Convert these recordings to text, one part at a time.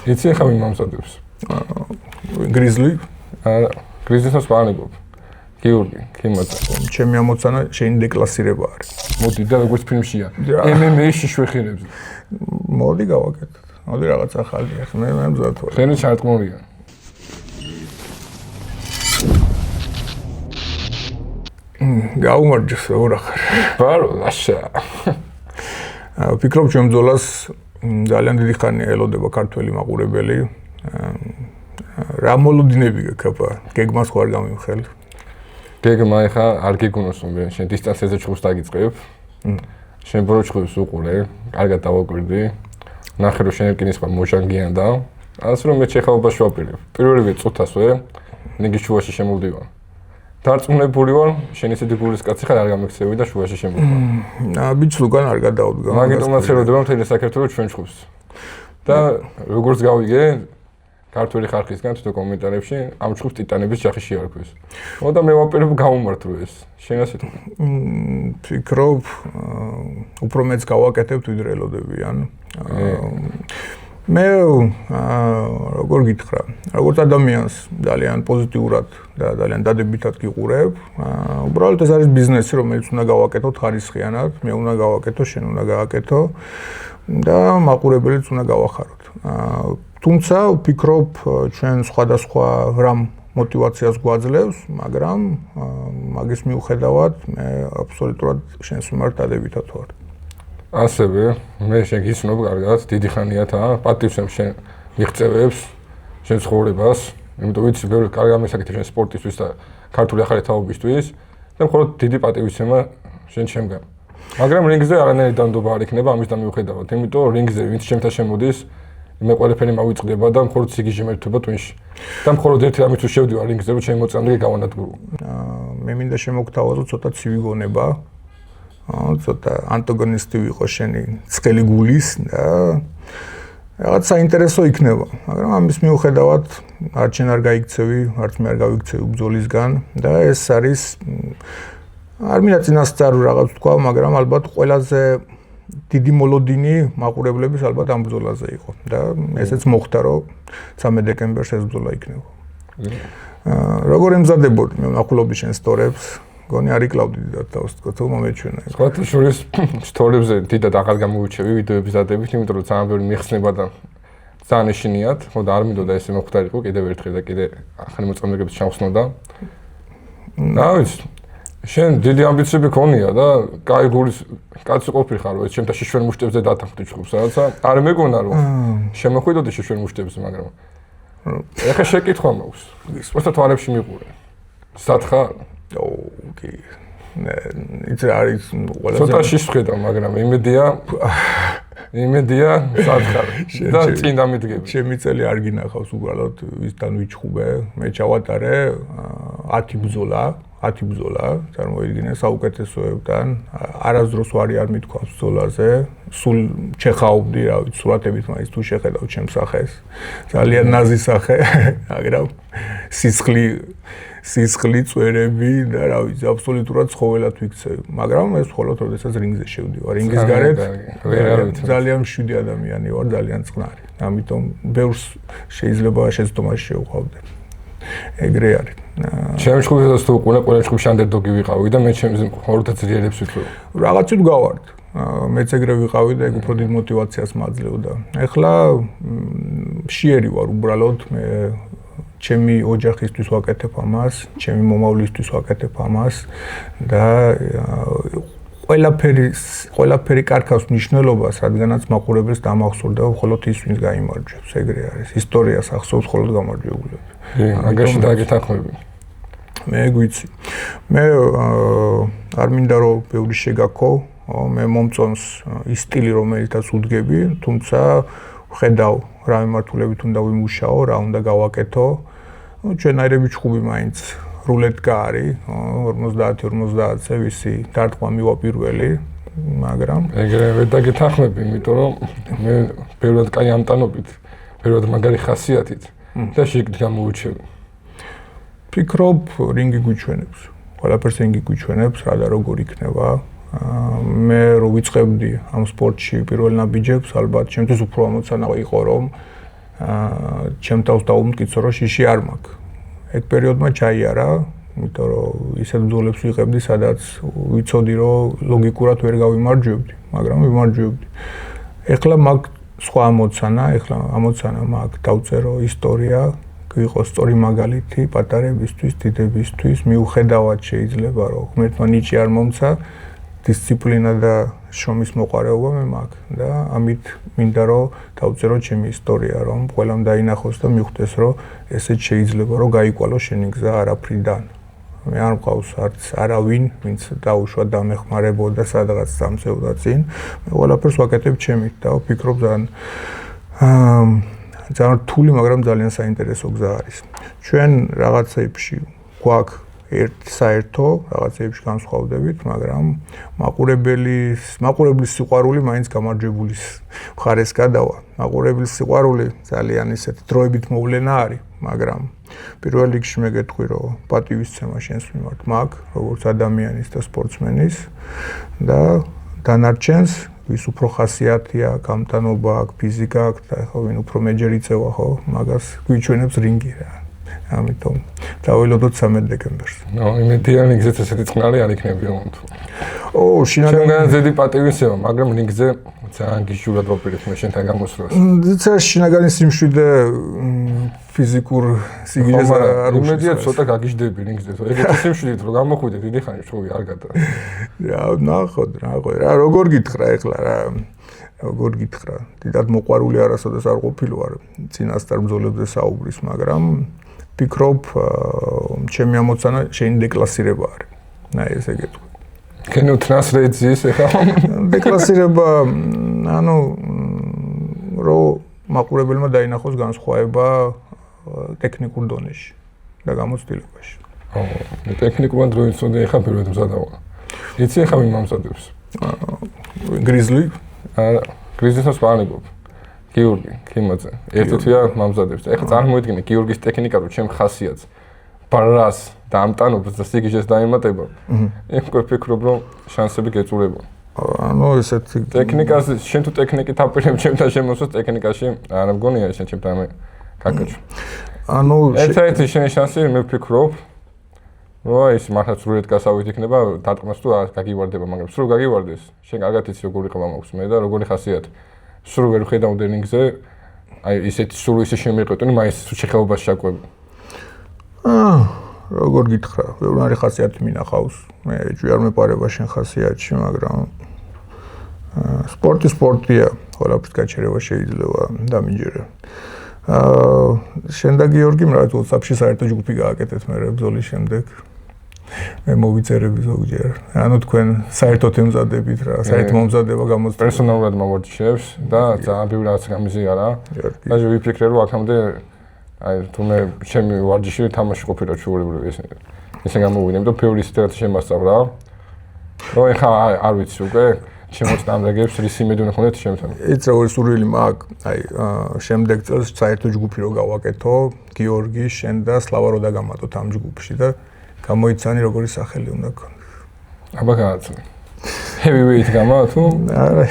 იცი ხა ვინ მომწოდებს? გრიზლი? არა, გრიზლისს ვაყენებ. გიორგი, ქიმაძე. ჩემი ამოცანა შენი დეკლასირება არის. მოდი და როგორც ფილმშია. MMA-ში შვეხირებს. მოდი გავაკეთოთ. მოდი რაღაც ახალი ახლა მე მზად ვარ. ხენი ჩარტყმურია. გაუმარჯოს რა ხარ? ბარო, ლაშა. ვფიქრობ ჩემ ბრძოლას ძალიან დიდი ხანია ელოდება ქართველი მაყურებელი. რა მოლოდინები გქაფა? გეგმას ხარ გამიმხელ? გეგმა ეხა არ გიგუნოს რომ შენ დისტანციაზე ჩხუბს დაგიწყებ. შენ ბოროჩხუბს უყურე, კარგად დავაკვირდი. ნახე რომ შენ რკინის ხარ მოჟანგიან და ასე რომ მე ჩეხაობაში ვაპირებ. პირველივე წუთასვე ნიგი შუაში შემოვდივარ. დარწმუნებული ვარ, შენ ისეთი გულის კაცი ხარ არ გამიქცევი და შუაში შემოვდივარ. ბიჭს უკან არ გადავდგა. მაგიტომაც ელოდება მთელი საქართველოს ჩვენ ჩხუბს. და როგორც გავიგე ქართველი ხალხისგან თვითონ კომენტარებში ამ ჩხუბს ტიტანების ჯახი შეარქვეს. მოდა მე ვაპირებ გავუმართრო ეს. შენ ასე თქვი. ფიქრობ უფრო მეც გავაკეთებ ვიდრე ელოდებიან. მე როგორ გითხრა, როგორც ადამიანს ძალიან პოზიტიურად და ძალიან დადებითად გიყურებ. უბრალოდ ეს არის ბიზნესი, რომელიც უნდა გავაკეთოთ ხარისხიანად, მე უნდა გავაკეთო, შენ უნდა გააკეთო და მაყურებელიც უნდა გავახაროთ. თუმცა ვფიქრობ ჩვენ სხვადასხვა რამ мотивациას გვაძლევს, მაგრამ მაგის მიუხედავად მე აბსოლუტურად შენს მიმართ დადებითად ვარ. ასევე მე შენ გიცნობ კარგად, დიდი ხანიათა პატივს შენ მიღწევებს შენ ცხოვრებას, იმიტომ ვიცი ბევრი კარგი ამესაკეთე შენ სპორტისთვის და ქართული ახალი თაობისთვის და მხოლოდ დიდი პატივისცემა შენ ჩემგან. მაგრამ რინგზე არანაირი დანდობა არ იქნება ამის დამიუხედავად, იმიტომ რინგზე ვინც ჩემთან შემოდის მე ყველაფერი მავიწყდება და მხოლოდ სიგიჟე მერთვება ტვინში. და მხოლოდ ერთი რამით თუ შევდივარ რინგზე რომ ჩემი მოწამე გავანადგურო. მე მინდა შემოგთავაზო ცოტა ცივი გონება. ცოტა ანტაგონისტი ვიყო შენი ცხელი გულის და რაღაც საინტერესო იქნება. მაგრამ ამის მიუხედავად არც შენ არ გაიქცევი, არც მე არ გავიქცევი ბრძოლისგან და ეს არის არ მინდა წინასწარ რაღაც თქვა, მაგრამ ალბათ ყველაზე დიდი მოლოდინი მაყურებლების ალბათ ამ ბრძოლაზე იყო და ესეც მოხდა რომ 13 დეკემბერს ეს ბრძოლა იქნება. როგორ ემზადებოდი მე ვნახულობდი შენ სტორებს, გონი არ იკლავდი და თავს თქვა თუ მომეჩვენა. სხვათა შორის სტორებზე დიდად აღარ გამოვიჩევი ვიდეოების დადებით, იმიტომ რომ ძალიან ბევრი მიხსნება და ძალიან ეშინიათ, ხოდა არ მინდოდა ესე მოხდარიყო კიდევ ერთხელ და კიდე ახალი მოწამეებიც ჩავხსნოდა. და ვიცი შენ დიდი ამბიციები ქონია და კაი გულის კაცი ყოფილიყარ რომ ეს ჩემთან შეშვენ მუშტებზე დათანხმდი ჩხუბს რაღაცა არ მეგონა რომ შემოხვიდოდი შეშვენ მუშტებზე მაგრამ ეხა შეკითხვა მაქვს სპორტთა თვალებში მიყურე სათხარ ოკეი იცი არის ყველაზე ცოტა შეშხედა მაგრამ იმედია სათხარ და წინ დამიდგები ჩემი წელი არ გინახავს უბრალოდ ვისთან ვიჩხუბე მე ჩავატარე 10 ბრძოლა წარმოიდგინე საუკეთესოებთან არასდროს ვარი არ მithქვავს ბრძოლაზე სულ ჩეხაობდი რა ვიცი სურათებით მაინც თუ შეხედავ ჩემს სახეს ძალიან ნაზი სახე მაგრამ სისხლი წვერები და რა ვიცი აბსოლუტურად ცხოველად ვიქცევი მაგრამ ეს მხოლოდ როდესაც რინგზე შევდივარ რინგის გარეთ ძალიან მშვიდი ადამიანი ვარ ძალიან წყნარი ამიტომ ბევრს შეიძლება შეცდომაში შევყავდე ეგრე არის ჩემს ხუბს თუ ყველა ხუბში ანდერდოგი ვიყავი და მე ჩემს ხორთა ძლიერებს ვიტყვი რაღაცით გავარდ მეც ეგრე ვიყავი და ეგ უფრო დიდ мотивациას მაძლევდა ეხლა მშიერი ვარ უბრალოდ მე ჩემი ოჯახისთვის ვაკეთებ ამას ჩემი მომავლისთვის ვაკეთებ ამას და ყველაფერი კარგავს მნიშვნელობას რადგანაც მაყურებელს დამახსოვრდა მხოლოდ ის ვინც გაიმარჯვებს ეგრე არის ისტორიას ახსოვს მხოლოდ გამარჯვებულები მაგაში დაგეთანხმები მე გვიცი მე არ მინდა რომ ბევრი შეგაქო მე მომწონს ის სტილი რომელითაც უდგები თუმცა ხედავ რა მიმართულებით უნდა ვიმუშაო რა უნდა გავაკეთო ჩვენაირები ჩხუბი მაინც რულეტკა არის 50-50-ზე ვისი დარტყმა მივაპირველი მაგრამ ეგრევე დაგეთანხმები იმიტომ რომ მე ბევრად კაი ამტანობით ბევრად მაგარი ხასიათით და შეგ გამოვიჩევი ფიქრობ რინგი გვიჩვენებს ყველაფერს რინგი გვიჩვენებს რა და როგორ იქნება მე რო ვიწყებდი ამ სპორტში პირველ ნაბიჯებს ალბათ ჩემთვის უფრო ამოცანა იყო რომ ჩემ თავს დაუმტკიცო რომ შიში არ მაქვს. ეგ პერიოდმა ჩაიარა, იმიტომ რომ ისეთ ბრძოლებს ვიღებდი, სადაც ვიცოდი რომ ლოგიკურად ვერ გავიმარჯვებდი, მაგრამ ვიმარჯვებდი. ეხლა მაქვს სხვა ამოცანა მაქვს დავწერო ისტორია, გვიყოს სწორი მაგალითი პატარებისთვის, დიდებისთვის, მიუხედავად შეიძლება რომ ღმერთმა ნიჭი არ მომცა, დისციპლინა და შრომის მოყარეობა მე მაქვს და ამით მინდა რომ დავწერო ჩემი ისტორია, რომ ყველამ დაინახოს და მიხვდეს რომ ესეც შეიძლება რომ გაიკვალო შენი გზა არაფრიდან. მე არ მყავს არც არავინ, ვინც დაუშვა დამეხმარებოდა სადღაც დამწევდა წინ. მე ყველაფერს ვაკეთებ ჩემით და ვფიქრობ ძალიან რთული, მაგრამ ძალიან საინტერესო გზა არის. ჩვენ რაღაცეებში გვაქვს ერთ საერთო, რაღაცეებში განსხვავდებით, მაგრამ მაყურებლის სიყვარული მაინც გამარჯვებულის მხარეს გადავა. მაყურებლის სიყვარული ძალიან ისეთი დროებით მოვლენა არის, მაგრამ პირველ რიგში მე გეტყვი, რომ პატივისცემა შენს მიმართ მაქვს, როგორც ადამიანის და სპორტსმენის და დანარჩენს ვის უფრო ხასიათია, გამტანობა აქვს, ფიზიკა აქვს და ხო ვინ უფრო მეჯერ იწევა ხო, მაგას გვიჩვენებს რინგი რა. ამიტომ დაველოდოთ 13 დეკემბერს. იმედიანი გზით ესეთი წყნარი არ იქნება თუ. შინაგანი ზედი პატივისცემა, მაგრამ რინგზე ძალიან გიჟურად ვაპირებ მე შენთან გამოსვლას. ძა შინაგანი სიმშვიდე ფიზიკურ სიგიჟეს არ უშავს. იმედია ცოტა გაგიჟდები რინგზე, თუ ეგეთი სიმშვიდით რომ გამოხვიდე დიდი ხანი შოვი არ გადა. ნახოთ, რა როგორ გითხრა ეხლა რა. როგორ გითხრა, დიდად მოყვარული არასოდეს არ ყოფილი ვარ წინასწარ ბრძოლებზე საუბრის, მაგრამ ვფიქრობ, ჩემი ამოცანა შენი დეკლასირება არის. ესე გეტყვი. Can you translate this? დეკლასირება, რომ მაყურებელმა დაინახოს განსხვავება ტექნიკურ დონეში და გამოცდილებაში. ტექნიკურად რო იცოდე, ეხლა პირველად მზადავა. იცი ეხლა ვინ მომზადებს? გრიზლი? არა, გრიზლისს ვაყენებ. გიორგი, ქიმაძე. ერთ-ერთია მომზადებს. ეხლა წარმოიდგინე გიორგის ტექნიკა რო ჩემ ხასიათს ბარას და ამტანობს და სიგიჟეს დაემატება. ეხლა ვფიქრობ, რომ შანსები გეწურება. ესეთი ტექნიკაზე, შენ თუ ტექნიკით აპირებ ჩემთან შემოსვას ტექნიკაში, არ მგონია შენ ჩემთან მე გაკეთო. ერთ-ერთი შენი შანსი მე ვფიქრობ, რომ ის მართლა სრულად გასავით იქნება, დარტყმას თუ გაგივარდება, მაგრამ სრულ გაგივარდეს. შენ კარგად იცი როგორი ყვა მაქვს მე და როგორი ხასიათი. სრულ ვერ ხედავ რინგზე, ისეთი სრულ ისე შემიყეთონი, მაინც შეხებობას შაკვები. როგორ გითხრა, ვეღარ ხასიათი მინახავს. მე ჯერ მეპარება შენ ხასიათში, მაგრამ სპორტია, ყველაფერს გაჩერება შეიძლება დამიჯერა. შენ და გიორგი რაღაც WhatsApp-ში საერთო ჯგუფი გააკეთეთ მე ბრძოლის შემდეგ. მე მოვიწერები ზოგჯერ. თქვენ საერთოდ ემზადებით რა, საერთო მომზადება გამოსწორდა. პერსონალურად მოვარჯიშებს და ძალიან ბევრი რაღაც გამიზიარა. და ვიფიქრე რომ აქამდე თუ მე ჩემი ვარჯიში თამაში ყოფილა ჩვეულებრივ ესე გამოვიდე, და ბევრი ისეთი შემასწავლა. რომ ეხა არ ვიცი უკვე შემოწამდეგებს რის იმედი უნდა ხონდეთ ჩემთან. იცი როგორი სურვილი მაქვს, შემდეგ წელს საერთო ჯგუფი რო გავაკეთო, გიორგი, შენ და სლავა რო დაგამატოთ ამ ჯგუფში და გამოიცანი როგორი სახელი უნდა გქონდეს. აბა გააცნე. Heavyweight გამა თუ? არა.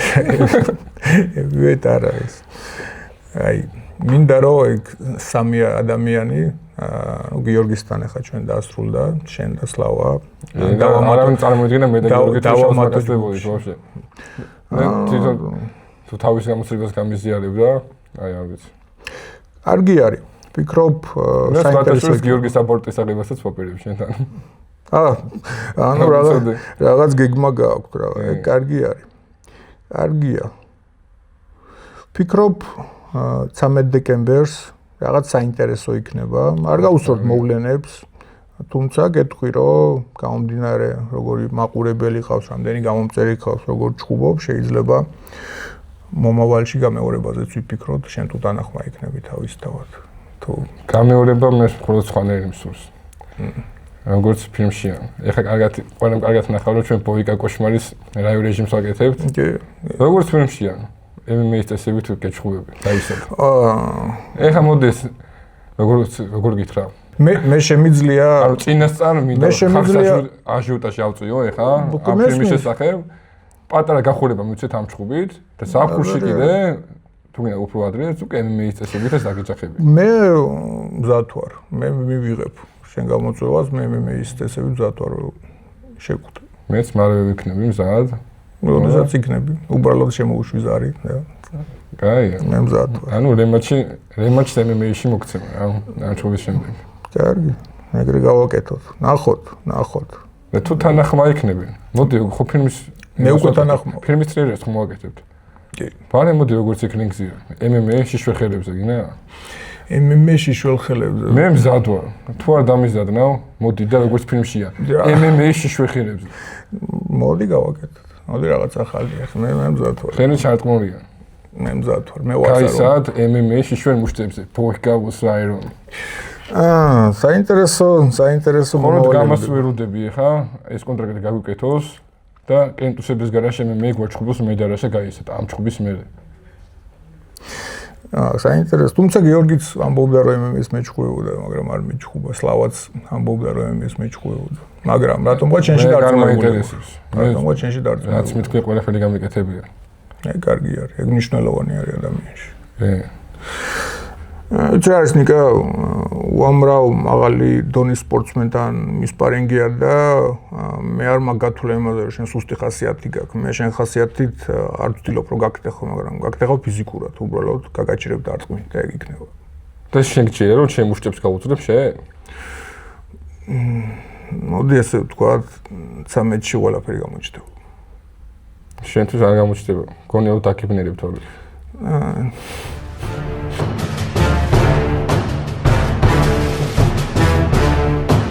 Heavyweight არა ის. მინდა რომ ეგ სამი ადამიანი, გიორგისთან ახლა ჩვენ დაასრულდა, შენ და სლავა. არავინ წარმოიდგინა მე და გიორგი დავამატებოდით ვაფშე. თუ თავის გამოცდილებას გამიზიარებ და არ ვიცი. კარგი არის. ვფიქრობ საინტერესო გიორგის საპორტის აღებასაც ვაპირებ შენთან. რაღაც გეგმა გააქვთ რა, ეგ კარგი არის. კარგია. ვფიქრობ 13 დეკემბერს რაღაც საინტერესო იქნება. არ გავუსწორთ მოვლენებს, თუმცა გეტყვი რომ გამომდინარე როგორი მაყურებელი ყავს, რამდენი გამომწერი ყავს, როგორ ჩხუბობ, შეიძლება მომავალში გამეორებაზეც ვიფიქროთ, შენ თუ დანახმა იქნები თავისთავად. თუ გამეორება მე მხოლოდ სხვანაირი მსურს. როგორც ფილმშია. ეხლა ყველამ კარგად ნახავ რომ ჩვენ ბოიკა კოშმარის რაიო რეჟიმს ვაკეთებთ. როგორც ფილმშია. MMA წესებით გეჩხუბები, დაისად. ეხლა მოდეს როგორ გითხრა? მე შემიძლია წინასწარ მინდა ხალხს აჟიოტაჟი ავწიო ეხლა ამ ფილმის შესახებ. პატარა გახურება მიცეთ ამ ჩხუბით და საფხურში კიდე თუ გინდა უფრო ადრე, უკვე MMA-ის წესებითაც დაგეჯახები. მე მზად ვარ. მე მივიღებ შენ გამოწვევას, მე MMA-ის წესებით მზად ვარ შევკვდე. მეც მალევე ვიქნები მზად. როდესაც იქნები, უბრალოდ შემოუშვი ზარი და კაია. მე მზად ვარ. ანუ რემატჩს MMA-ში მოგცემა რა, ნაჩვევის შემდეგ. კარგი, ეგრე გავაკეთოთ. ნახოთ. და თუ თანახმა იქნები. მოდი, ხო ფილმის მე უკვე თანახმა. ფილმის ტრეილერს ხომ მოვაკეთებთ? კი. ბანე მოდი როგორც იქნება გზია. MMA-ში შვეხელებზე გინდა? MMA-ში შველხელებზე. მე მზად ვარ. თუ არ დამიზადნავ, მოდი და როგორც ფილმშია. MMA-ში შვეხელებზე. მოდი გავაკეთოთ. მოდი რაღაც ახალია. მე მზად ვარ. ხელი ჩარტყმულია. მე მზად ვარ. მე ვარ. კაისად MMA-ში შვენ მუშტებზე. ბოიხგავოს რაერონ. საინტერესო მომავალი. გამას ვერუდები ხა, ეს კონტრაქტი გაგვიკეთოს და კენტუსების გარაშე მე გვაჩხუბოს მედარაშე გაისეთ ამ ჩხუბის მერე. საინტერესო. თუმცა გიორგიც ამბობდა რომ MMA-ს მეჩხუბებოდა, მაგრამ არ მეჩხუბა. სლავაც ამბობდა რომ MMA-ს მეჩხუბებოდა. მაგრამ რატომღა ჩენში დარწმუნებული? რატომღა ჩენში დარწმუნებული? რაც მითქვი ყველაფერი გამიკეთებია. კარგი არის. ეგ მნიშვნელოვანი არის ადამიანში. კი. ჩარს ნიკა უამრავ მაღალი დონის სპორტსმენთან მისპარინგია და მე არ მაგათვლა იმაზე რომ შენ სუსტი ხასიათი გაქვს. მე შენ ხასიათით არ ვცდილობ რომ გაკეთეხო, მაგრამ გაკეთეხო ფიზიკურად, უბრალოდ გაგაჭირებ დარტყმით და ეგ იქნება. და შენ გჭირია რომ ჩემ მუშტებს გავუწოდებ შენ? მოდი ასე ვთქვა, 13-ში ყველაფერი გამოჩნდება. შენთვის არ გამოჩნდება. გონია რომ დაკიბნერებ თორე.